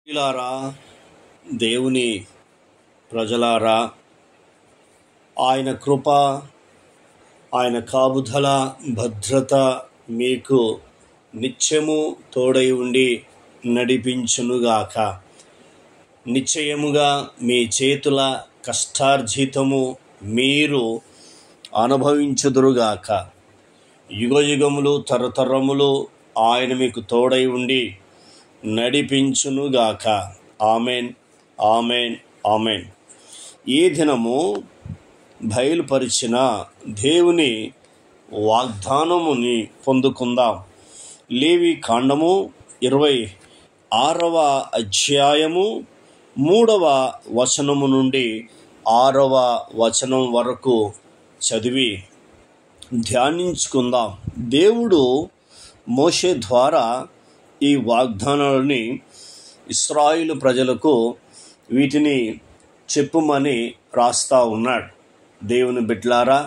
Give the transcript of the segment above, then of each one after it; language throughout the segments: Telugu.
ప్రియులారా, దేవుని ప్రజలారా, ఆయన కృప, ఆయన కాపుదల, భద్రత మీకు నిత్యము తోడై ఉండి నడిపించునుగాక. నిశ్చయముగా మీ చేతుల కష్టార్జితము మీరు అనుభవించుదురుగాక. యుగయుగములు తరతరములు ఆయన మీకు తోడై ఉండి నడిపించునుగాక. Amen, amen, amen. ఈ దినము బయలుపరిచిన దేవుని వాగ్దానముని పొందుకుందాం. లేవి కాండము 26వ అధ్యాయము 3వ వచనము నుండి 6వ వచనం వరకు చదివి ధ్యానించుకుందాం. దేవుడు మోషే ద్వారా ఈ వాగ్దానాలని ఇశ్రాయేలు ప్రజలకు వీటిని చెప్పుమని రాస్తా ఉన్నాడు. దేవుని బిడ్డలారా,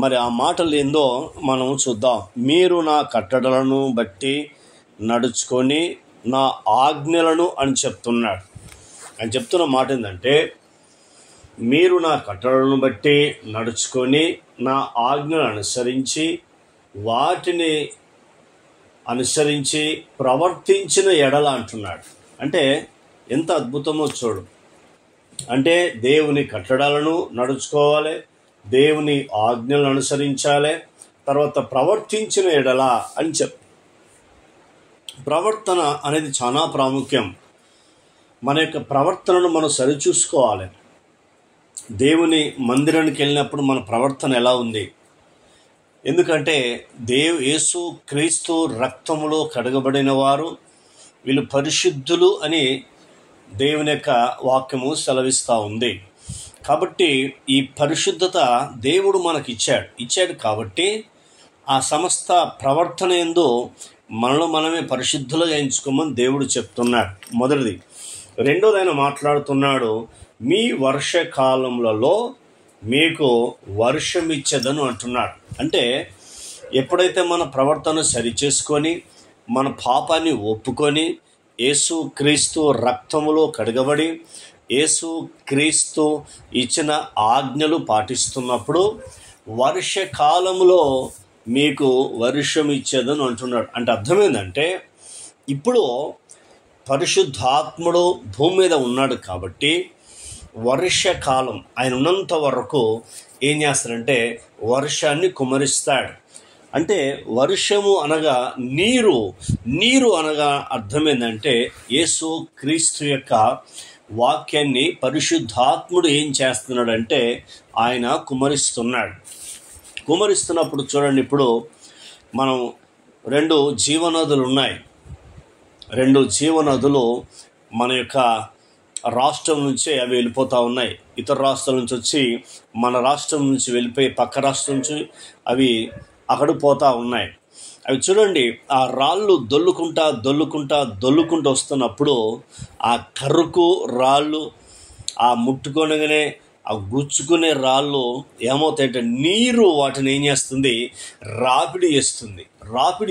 మరి ఆ మాటలు ఏందో మనం చూద్దాం. మీరు నా కట్టడలను బట్టి నడుచుకొని నా ఆజ్ఞలను అని చెప్తున్నాడు. ఆయన చెప్తున్న మాట ఏంటంటే, మీరు నా కట్టడలను బట్టి నడుచుకొని నా ఆజ్ఞలను అనుసరించి వాటిని అనుసరించి ప్రవర్తించిన ఎడల అంటున్నాడు. అంటే ఎంత అద్భుతమో చూడు. అంటే దేవుని కట్టడాలను నడుచుకోవాలి, దేవుని ఆజ్ఞలను అనుసరించాలి, తర్వాత ప్రవర్తించిన ఎడల అని ప్రవర్తన అనేది చాలా ప్రాముఖ్యం. మన యొక్క ప్రవర్తనను మనం సరిచూసుకోవాలి. దేవుని మందిరానికి వెళ్ళినప్పుడు మన ప్రవర్తన ఎలా ఉంది? ఎందుకంటే యేసు క్రీస్తు రక్తములో కడగబడిన వారు వీళ్ళు పరిశుద్ధులు అని దేవుని యొక్క వాక్యము సెలవిస్తూ ఉంది. కాబట్టి ఈ పరిశుద్ధత దేవుడు మనకి ఇచ్చాడు కాబట్టి ఆ సమస్త ప్రవర్తన యందు మనలో మనమే పరిశుద్ధులుగా ఎంచుకోమని దేవుడు చెప్తున్నాడు. మొదటిది. రెండోది, ఆయన మాట్లాడుతున్నాడు, మీ వర్షకాలములలో మీకు వర్షం ఇచ్చేదను అంటున్నాడు. అంటే ఎప్పుడైతే మన ప్రవర్తన సరిచేసుకొని మన పాపాన్ని ఒప్పుకొని యేసు క్రీస్తు రక్తములో కడగబడి యేసు క్రీస్తు ఇచ్చిన ఆజ్ఞలు పాటిస్తున్నప్పుడు వర్షకాలములో మీకు వర్షం ఇచ్చేదని అంటున్నాడు. అంటే అర్థం ఏంటంటే, ఇప్పుడు పరిశుద్ధాత్ముడు భూమి మీద ఉన్నాడు కాబట్టి వర్షకాలం ఆయన ఉన్నంత వరకు ఏం చేస్తాడంటే వర్షాన్ని కుమ్మరిస్తాడు. అంటే వర్షము అనగా నీరు అనగా అర్థం ఏంటంటే యేసు క్రీస్తు యొక్క వాక్యాన్ని పరిశుద్ధాత్ముడు ఏం చేస్తున్నాడంటే ఆయన కుమ్మరిస్తున్నప్పుడు చూడండి, ఇప్పుడు మనం 2 జీవనదులు ఉన్నాయి. 2 జీవనదులు మన యొక్క రాష్ట్రం నుంచే అవి వెళ్ళిపోతూ ఉన్నాయి. ఇతర రాష్ట్రాల నుంచి వచ్చి మన రాష్ట్రం నుంచి వెళ్ళిపోయి పక్క రాష్ట్రం నుంచి అవి అక్కడ పోతూ ఉన్నాయి. అవి చూడండి, ఆ రాళ్ళు దొల్లుకుంటా వస్తున్నప్పుడు ఆ కరుకు రాళ్ళు ఆ ముట్టుకొనగానే ఆ గుచ్చుకునే రాళ్ళు ఏమవుతాయంటే నీరు వాటిని ఏం చేస్తుంది, రాపిడి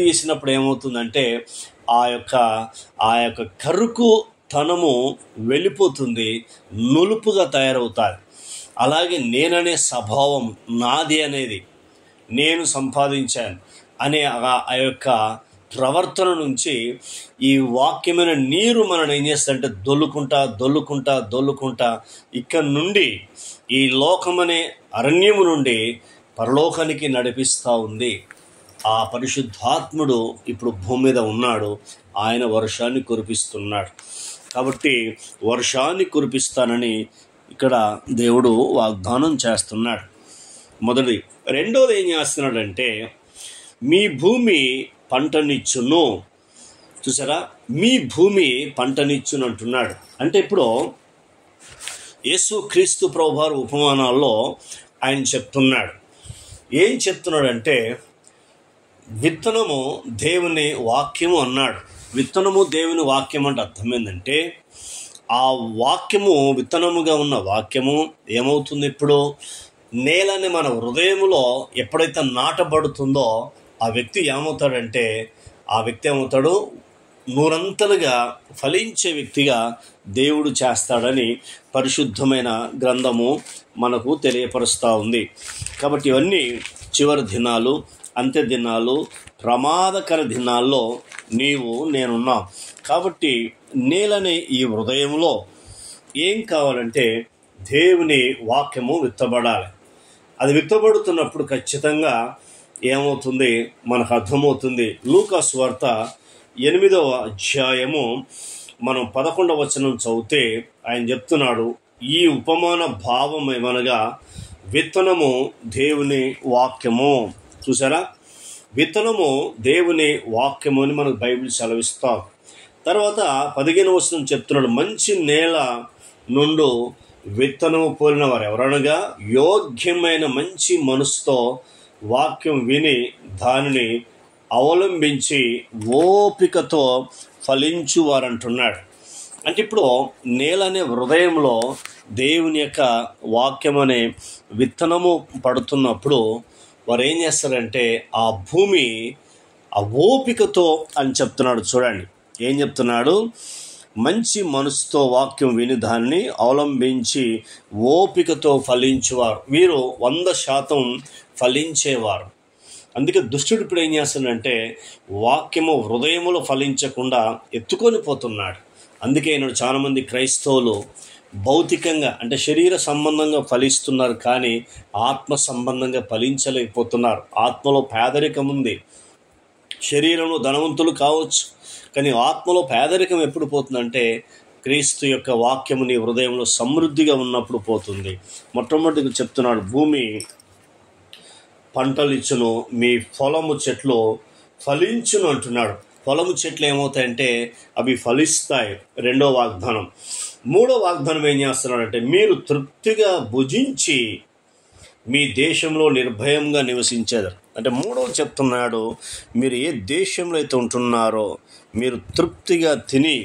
చేసినప్పుడు ఏమవుతుందంటే ఆ యొక్క కరుకు తనము వెళ్ళిపోతుంది, నులుపుగా తయారవుతాది. అలాగే నేననే స్వభావం నాది అనేది నేను సంపాదించాను అనే ఆ యొక్క ప్రవర్తన నుంచి ఈ వాక్యమైన నీరు మనల్ని ఏం చేస్తుందంటే దొల్లుకుంటా ఇక్కడ నుండి ఈ లోకమనే అరణ్యము నుండి పరలోకానికి నడిపిస్తూ ఉంది. ఆ పరిశుద్ధాత్ముడు ఇప్పుడు భూమి మీద ఉన్నాడు. ఆయన వర్షాన్ని కురిపిస్తున్నాడు. కాబట్టి వర్షాన్ని కురిపిస్తానని ఇక్కడ దేవుడు వాగ్దానం చేస్తున్నాడు. మొదటి. రెండోది ఏం చేస్తున్నాడంటే మీ భూమి పంటనిచ్చును. చూసారా, మీ భూమి పంటనిచ్చును అంటున్నాడు. అంటే ఇప్పుడు యేసు క్రీస్తు ప్రభువారు ఉపమానాల్లో ఆయన చెప్తున్నాడు. ఏం చెప్తున్నాడంటే, విత్తనము దేవుని వాక్యము అన్నాడు. విత్తనము దేవుని వాక్యం అంటే అర్థం ఏంటంటే, ఆ వాక్యము విత్తనముగా ఉన్న వాక్యము ఏమవుతుంది, ఇప్పుడు నేలని మన హృదయములో ఎప్పుడైతే నాటబడుతుందో ఆ వ్యక్తి ఏమవుతాడు, నూరంతలుగా ఫలించే వ్యక్తిగా దేవుడు చేస్తాడని పరిశుద్ధమైన గ్రంథము మనకు తెలియపరుస్తూ ఉంది. కాబట్టి ఇవన్నీ చివరి దినాలు, అంత్య దినాలు, ప్రమాదకర దినాల్లో నేనున్నాం. కాబట్టి నేలనే ఈ హృదయంలో ఏం కావాలంటే దేవుని వాక్యము విత్తబడాలి. అది విత్తబడుతున్నప్పుడు ఖచ్చితంగా ఏమవుతుంది మనకు అర్థమవుతుంది. లూకా సువార్త 8వ అధ్యాయము మనం 11వ వచనం చదివితే ఆయన చెప్తున్నాడు, ఈ ఉపమాన భావం ఏమనగా విత్తనము దేవుని వాక్యము. చూసారా, విత్తనము దేవుని వాక్యము అని మనకు బైబిల్ సెలవిస్తాం. తర్వాత 15వ వచనం చెప్తున్నాడు, మంచి నేల నుండి విత్తనము పోలిన వారు ఎవరనగా యోగ్యమైన మంచి మనసుతో వాక్యం విని దానిని అవలంబించి ఓపికతో ఫలించువారంటున్నాడు. అంటే ఇప్పుడు నేల అనే హృదయంలో దేవుని యొక్క వాక్యం అనే విత్తనము పడుతున్నప్పుడు వారు ఏం చేస్తారంటే ఆ భూమి ఆ ఓపికతో అని చెప్తున్నాడు. చూడండి ఏం చెప్తున్నాడు, మంచి మనసుతో వాక్యం విని దానిని అవలంబించి ఓపికతో ఫలించేవారు, వీరు 100% ఫలించేవారు. అందుకే దుష్టుడు ఇప్పుడు ఏం చేస్తున్నాడంటే వాక్యము హృదయములో ఫలించకుండా ఎత్తుకొని పోతున్నాడు. అందుకే ఈనాడు చాలామంది క్రైస్తవులు భౌతికంగా అంటే శరీర సంబంధంగా ఫలిస్తున్నారు, కానీ ఆత్మ సంబంధంగా ఫలించలేకపోతున్నారు. ఆత్మలో పేదరికం ఉంది, శరీరంలో ధనవంతులు కావచ్చు, కానీ ఆత్మలో పేదరికం ఎప్పుడు పోతుందంటే క్రీస్తు యొక్క వాక్యము నీ హృదయంలో సమృద్ధిగా ఉన్నప్పుడు పోతుంది. మొట్టమొదటిగా చెప్తున్నాడు, భూమి పంటలు ఇచ్చును, మీ పొలము చెట్లు ఫలించును అంటున్నాడు. పొలము చెట్లు ఏమవుతాయంటే అవి ఫలిస్తాయి. 2వ వాగ్దానం. 3వ వాగ్దానం ఏం చేస్తున్నాడంటే మీరు తృప్తిగా భుజించి మీ దేశంలో నిర్భయంగా నివసించేదారు. అంటే 3వ చెప్తున్నాడు, మీరు ఏ దేశంలో అయితే ఉంటున్నారో మీరు తృప్తిగా తిని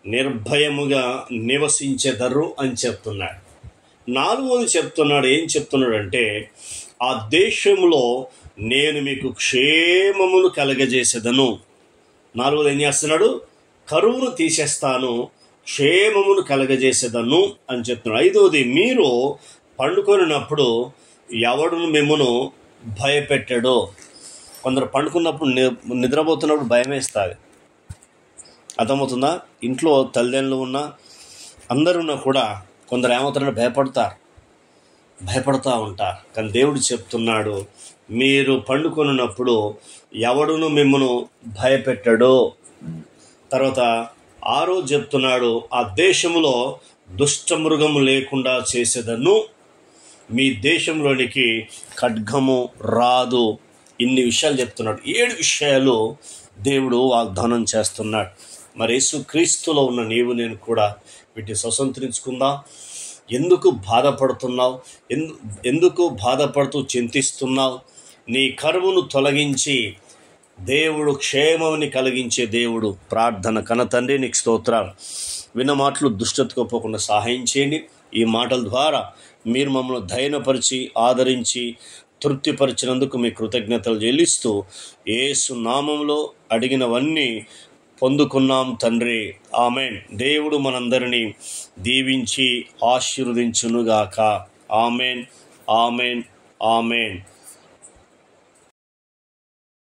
నిర్భయముగా నివసించేదరు అని చెప్తున్నాడు. 4వది చెప్తున్నాడు, ఏం చెప్తున్నాడంటే ఆ దేశంలో నేను మీకు క్షేమమును కలగజేసేదను. 4వది ఏం చేస్తున్నాడు, కరువును తీసేస్తాను, క్షేమమును కలగజేసేదను అని చెప్తున్నాడు. 5వది మీరు పండుకొనినప్పుడు ఎవడును మిమ్మను భయపెట్టాడో. కొందరు పండుకున్నప్పుడు నిద్రపోతున్నప్పుడు భయం వేస్తుంది, అర్థమవుతుందా? ఇంట్లో తల్లిదండ్రులు ఉన్నా అందరున్నా కూడా కొందరు ఏమవుతారంటే భయపడుతూ ఉంటారు. కానీ దేవుడు చెప్తున్నాడు, మీరు పండుకొనినప్పుడు ఎవడును మిమ్మను భయపెట్టాడో. తర్వాత 6వ చెప్తున్నాడు, ఆ దేశంలో దుష్టమృగము లేకుండా చేసేదను, మీ దేశంలోనికి ఖడ్గము రాదు. ఇన్ని విషయాలు చెప్తున్నాడు. 7 విషయాలు దేవుడు వాగ్దానం చేస్తున్నాడు. మరి యేసుక్రీస్తులో ఉన్న నీవు నేను కూడా వీటిని స్వతంత్రించుకుందాం. ఎందుకు బాధపడుతున్నావు? ఎందుకు బాధపడుతూ చింతిస్తున్నావు? నీ కరువును తొలగించి దేవుడు క్షేమముని కలిగించే దేవుడు. ప్రార్థన. కన్న తండ్రి నీకు స్తోత్రాలు. విన్న మాటలు దుష్టతకు పోకుండా సహాయం చేయండి. ఈ మాటల ద్వారా మీరు మమ్మల్ని ధైర్యపరిచి ఆదరించి తృప్తిపరిచినందుకు మీ కృతజ్ఞతలు చెల్లిస్తూ యేసు నామములో అడిగినవన్నీ పొందుకున్నాం తండ్రి, ఆమెన్. దేవుడు మనందరినీ దీవించి ఆశీర్వదించునుగాక. Amen, amen, amen.